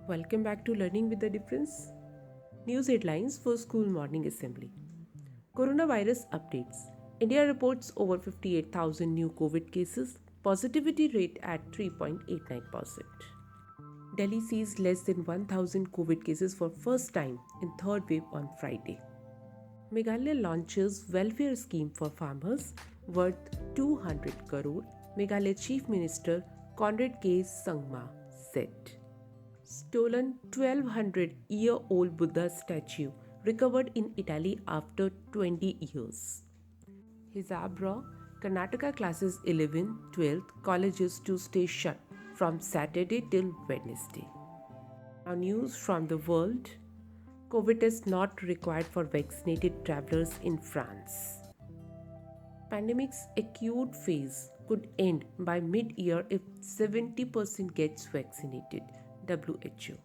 Welcome back to Learning with the Difference. News headlines for School Morning Assembly. Coronavirus updates. India reports over 58,000 new COVID cases, positivity rate at 3.89%. Delhi sees less than 1,000 COVID cases for first time in third wave on Friday. Meghalaya launches welfare scheme for farmers worth 200 crore, Meghalaya Chief Minister Conrad K. Sangma said. Stolen 1200-year-old Buddha statue recovered in Italy after 20 years. Hijab Law, Karnataka classes 11, 12th colleges to stay shut from Saturday till Wednesday. Now news from the world. COVID test not required for vaccinated travelers in France. Pandemic's acute phase could end by mid-year if 70% gets vaccinated, WHO.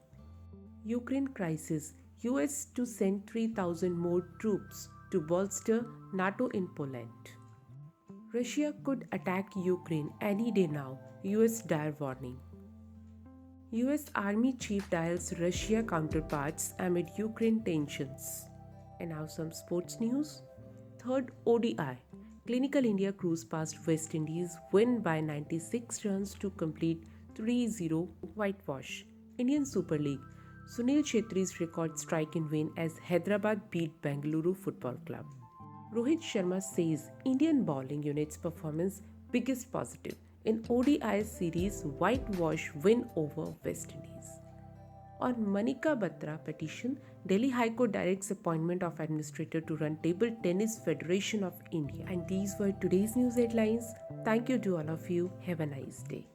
Ukraine crisis, US to send 3,000 more troops to bolster NATO in Poland. Russia could attack Ukraine any day now, US dire warning. US Army Chief dials Russia counterparts amid Ukraine tensions. And now some sports news. Third ODI. Clinical India cruise past West Indies, win by 96 runs to complete 3-0 whitewash. Indian Super League. Sunil Chetri's record strike in win as Hyderabad beat Bengaluru Football Club. Rohit Sharma says Indian bowling unit's performance biggest positive in ODI series whitewash win over West Indies. On Manika Batra petition, Delhi High Court directs appointment of administrator to run Table Tennis Federation of India. And these were today's news headlines. Thank you to all of you. Have a nice day.